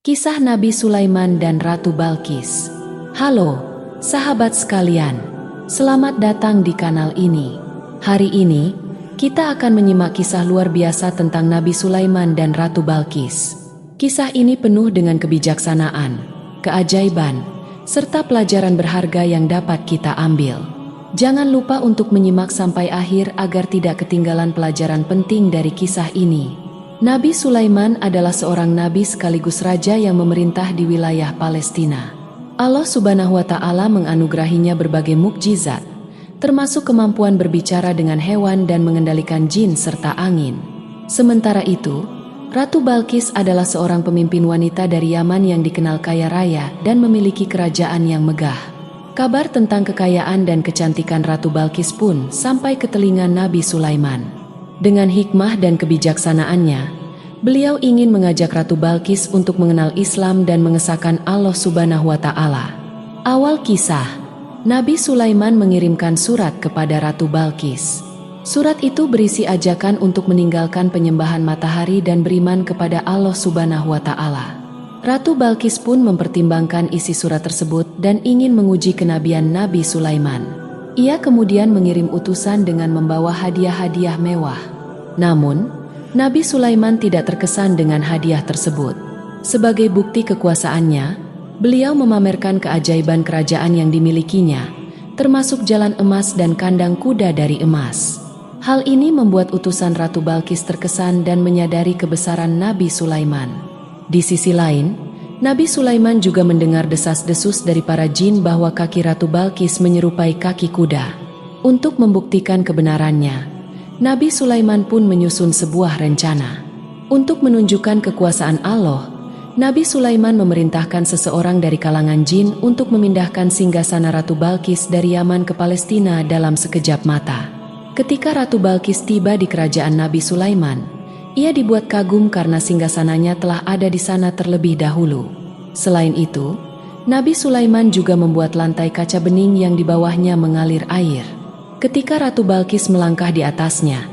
Kisah Nabi Sulaiman dan Ratu Balqis. Halo, sahabat sekalian. Selamat datang di kanal ini. Hari ini, kita akan menyimak kisah luar biasa tentang Nabi Sulaiman dan Ratu Balqis. Kisah ini penuh dengan kebijaksanaan, keajaiban, serta pelajaran berharga yang dapat kita ambil. Jangan lupa untuk menyimak sampai akhir agar tidak ketinggalan pelajaran penting dari kisah ini. Nabi Sulaiman adalah seorang nabi sekaligus raja yang memerintah di wilayah Palestina. Allah Subhanahu wa Ta'ala menganugerahinya berbagai mukjizat, termasuk kemampuan berbicara dengan hewan dan mengendalikan jin serta angin. Sementara itu, Ratu Balqis adalah seorang pemimpin wanita dari Yaman yang dikenal kaya raya dan memiliki kerajaan yang megah. Kabar tentang kekayaan dan kecantikan Ratu Balqis pun sampai ke telinga Nabi Sulaiman. Dengan hikmah dan kebijaksanaannya, beliau ingin mengajak Ratu Balqis untuk mengenal Islam dan mengesahkan Allah Subhanahu wa Ta'ala. Awal kisah, Nabi Sulaiman mengirimkan surat kepada Ratu Balqis. Surat itu berisi ajakan untuk meninggalkan penyembahan matahari dan beriman kepada Allah Subhanahu wa Ta'ala. Ratu Balqis pun mempertimbangkan isi surat tersebut dan ingin menguji kenabian Nabi Sulaiman. Ia kemudian mengirim utusan dengan membawa hadiah-hadiah mewah. Namun, Nabi Sulaiman tidak terkesan dengan hadiah tersebut. Sebagai bukti kekuasaannya, beliau memamerkan keajaiban kerajaan yang dimilikinya, termasuk jalan emas dan kandang kuda dari emas. Hal ini membuat utusan Ratu Balqis terkesan dan menyadari kebesaran Nabi Sulaiman. Di sisi lain, Nabi Sulaiman juga mendengar desas-desus dari para jin bahwa kaki Ratu Balqis menyerupai kaki kuda. Untuk membuktikan kebenarannya, Nabi Sulaiman pun menyusun sebuah rencana. Untuk menunjukkan kekuasaan Allah, Nabi Sulaiman memerintahkan seseorang dari kalangan jin untuk memindahkan singgasana Ratu Balqis dari Yaman ke Palestina dalam sekejap mata. Ketika Ratu Balqis tiba di kerajaan Nabi Sulaiman, ia dibuat kagum karena singgasananya telah ada di sana terlebih dahulu. Selain itu, Nabi Sulaiman juga membuat lantai kaca bening yang di bawahnya mengalir air. Ketika Ratu Balqis melangkah di atasnya,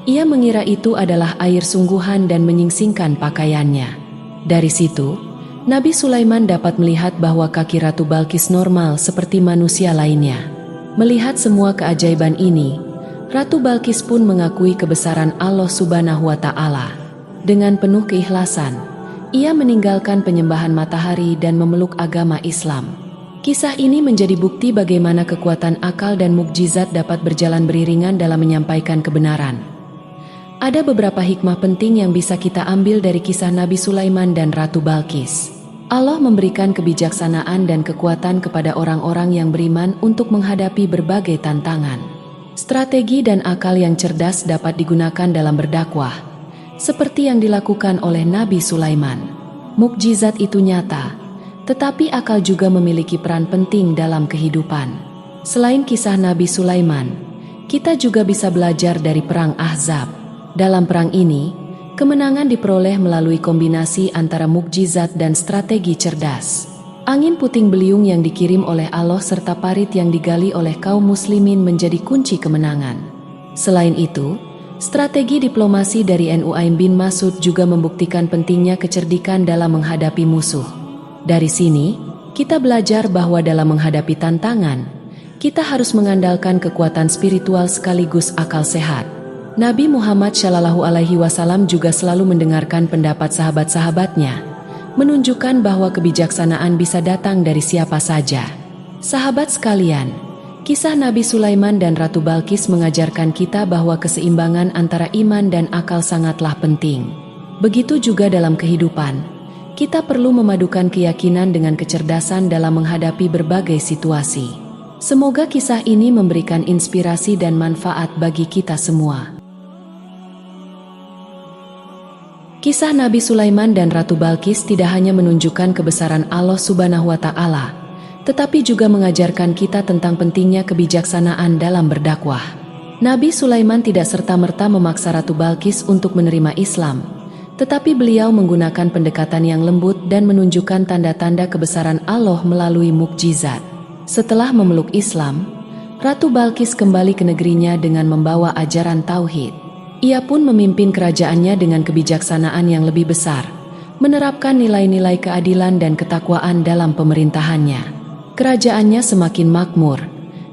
ia mengira itu adalah air sungguhan dan menyingsingkan pakaiannya. Dari situ, Nabi Sulaiman dapat melihat bahwa kaki Ratu Balqis normal seperti manusia lainnya. Melihat semua keajaiban ini, Ratu Balqis pun mengakui kebesaran Allah Subhanahu wa Ta'ala. Dengan penuh keikhlasan, ia meninggalkan penyembahan matahari dan memeluk agama Islam. Kisah ini menjadi bukti bagaimana kekuatan akal dan mukjizat dapat berjalan beriringan dalam menyampaikan kebenaran. Ada beberapa hikmah penting yang bisa kita ambil dari kisah Nabi Sulaiman dan Ratu Balqis. Allah memberikan kebijaksanaan dan kekuatan kepada orang-orang yang beriman untuk menghadapi berbagai tantangan. Strategi dan akal yang cerdas dapat digunakan dalam berdakwah, seperti yang dilakukan oleh Nabi Sulaiman. Mukjizat itu nyata, tetapi akal juga memiliki peran penting dalam kehidupan. Selain kisah Nabi Sulaiman, kita juga bisa belajar dari Perang Ahzab. Dalam perang ini, kemenangan diperoleh melalui kombinasi antara mukjizat dan strategi cerdas. Angin puting beliung yang dikirim oleh Allah serta parit yang digali oleh kaum muslimin menjadi kunci kemenangan. Selain itu, strategi diplomasi dari Nu'aim bin Mas'ud juga membuktikan pentingnya kecerdikan dalam menghadapi musuh. Dari sini, kita belajar bahwa dalam menghadapi tantangan, kita harus mengandalkan kekuatan spiritual sekaligus akal sehat. Nabi Muhammad SAW juga selalu mendengarkan pendapat sahabat-sahabatnya, menunjukkan bahwa kebijaksanaan bisa datang dari siapa saja. Sahabat sekalian, kisah Nabi Sulaiman dan Ratu Balqis mengajarkan kita bahwa keseimbangan antara iman dan akal sangatlah penting. Begitu juga dalam kehidupan, kita perlu memadukan keyakinan dengan kecerdasan dalam menghadapi berbagai situasi. Semoga kisah ini memberikan inspirasi dan manfaat bagi kita semua. Kisah Nabi Sulaiman dan Ratu Balqis tidak hanya menunjukkan kebesaran Allah Subhanahu wa Ta'ala, tetapi juga mengajarkan kita tentang pentingnya kebijaksanaan dalam berdakwah. Nabi Sulaiman tidak serta-merta memaksa Ratu Balqis untuk menerima Islam, tetapi beliau menggunakan pendekatan yang lembut dan menunjukkan tanda-tanda kebesaran Allah melalui mukjizat. Setelah memeluk Islam, Ratu Balqis kembali ke negerinya dengan membawa ajaran tauhid. Ia pun memimpin kerajaannya dengan kebijaksanaan yang lebih besar, menerapkan nilai-nilai keadilan dan ketakwaan dalam pemerintahannya. Kerajaannya semakin makmur,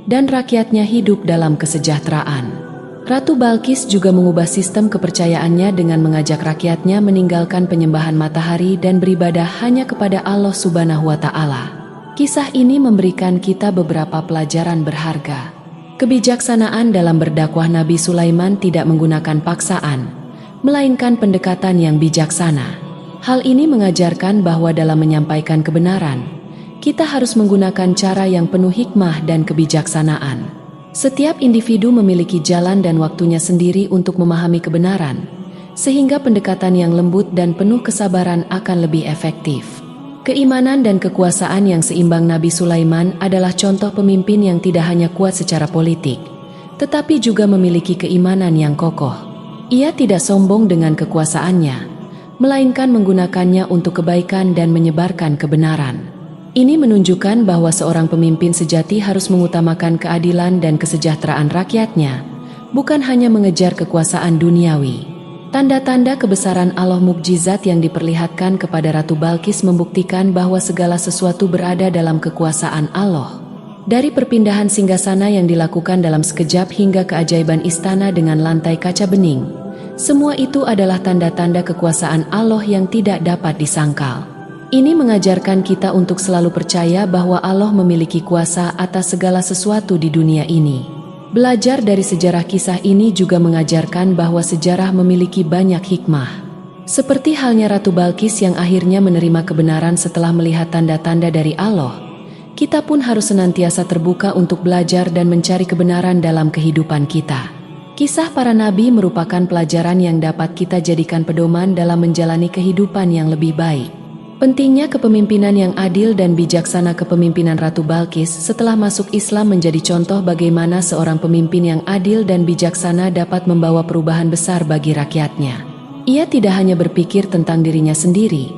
dan rakyatnya hidup dalam kesejahteraan. Ratu Balkis juga mengubah sistem kepercayaannya dengan mengajak rakyatnya meninggalkan penyembahan matahari dan beribadah hanya kepada Allah Subhanahu wa Ta'ala. Kisah ini memberikan kita beberapa pelajaran berharga. Kebijaksanaan dalam berdakwah. Nabi Sulaiman tidak menggunakan paksaan, melainkan pendekatan yang bijaksana. Hal ini mengajarkan bahwa dalam menyampaikan kebenaran, kita harus menggunakan cara yang penuh hikmah dan kebijaksanaan. Setiap individu memiliki jalan dan waktunya sendiri untuk memahami kebenaran, sehingga pendekatan yang lembut dan penuh kesabaran akan lebih efektif. Keimanan dan kekuasaan yang seimbang. Nabi Sulaiman adalah contoh pemimpin yang tidak hanya kuat secara politik, tetapi juga memiliki keimanan yang kokoh. Ia tidak sombong dengan kekuasaannya, melainkan menggunakannya untuk kebaikan dan menyebarkan kebenaran. Ini menunjukkan bahwa seorang pemimpin sejati harus mengutamakan keadilan dan kesejahteraan rakyatnya, bukan hanya mengejar kekuasaan duniawi. Tanda-tanda kebesaran Allah mukjizat yang diperlihatkan kepada Ratu Balkis membuktikan bahwa segala sesuatu berada dalam kekuasaan Allah. Dari perpindahan singgasana yang dilakukan dalam sekejap hingga keajaiban istana dengan lantai kaca bening, semua itu adalah tanda-tanda kekuasaan Allah yang tidak dapat disangkal. Ini mengajarkan kita untuk selalu percaya bahwa Allah memiliki kuasa atas segala sesuatu di dunia ini. Belajar dari sejarah kisah ini juga mengajarkan bahwa sejarah memiliki banyak hikmah. Seperti halnya Ratu Balkis yang akhirnya menerima kebenaran setelah melihat tanda-tanda dari Allah, kita pun harus senantiasa terbuka untuk belajar dan mencari kebenaran dalam kehidupan kita. Kisah para nabi merupakan pelajaran yang dapat kita jadikan pedoman dalam menjalani kehidupan yang lebih baik. Pentingnya kepemimpinan yang adil dan bijaksana. Kepemimpinan Ratu Balkis setelah masuk Islam menjadi contoh bagaimana seorang pemimpin yang adil dan bijaksana dapat membawa perubahan besar bagi rakyatnya. Ia tidak hanya berpikir tentang dirinya sendiri,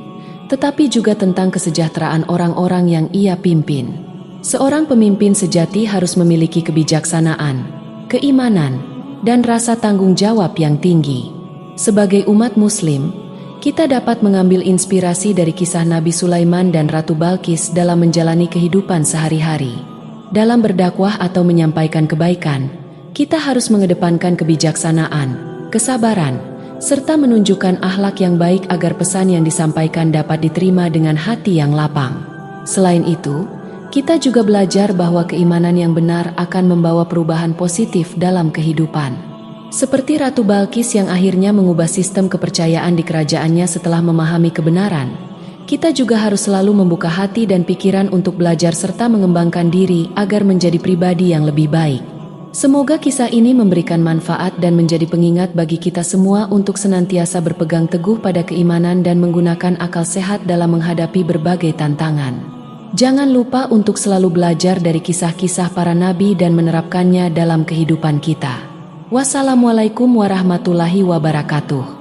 tetapi juga tentang kesejahteraan orang-orang yang ia pimpin. Seorang pemimpin sejati harus memiliki kebijaksanaan, keimanan, dan rasa tanggung jawab yang tinggi. Sebagai umat Muslim, kita dapat mengambil inspirasi dari kisah Nabi Sulaiman dan Ratu Balkis dalam menjalani kehidupan sehari-hari. Dalam berdakwah atau menyampaikan kebaikan, kita harus mengedepankan kebijaksanaan, kesabaran, serta menunjukkan akhlak yang baik agar pesan yang disampaikan dapat diterima dengan hati yang lapang. Selain itu, kita juga belajar bahwa keimanan yang benar akan membawa perubahan positif dalam kehidupan. Seperti Ratu Balkis yang akhirnya mengubah sistem kepercayaan di kerajaannya setelah memahami kebenaran, kita juga harus selalu membuka hati dan pikiran untuk belajar serta mengembangkan diri agar menjadi pribadi yang lebih baik. Semoga kisah ini memberikan manfaat dan menjadi pengingat bagi kita semua untuk senantiasa berpegang teguh pada keimanan dan menggunakan akal sehat dalam menghadapi berbagai tantangan. Jangan lupa untuk selalu belajar dari kisah-kisah para nabi dan menerapkannya dalam kehidupan kita. Wassalamualaikum warahmatullahi wabarakatuh.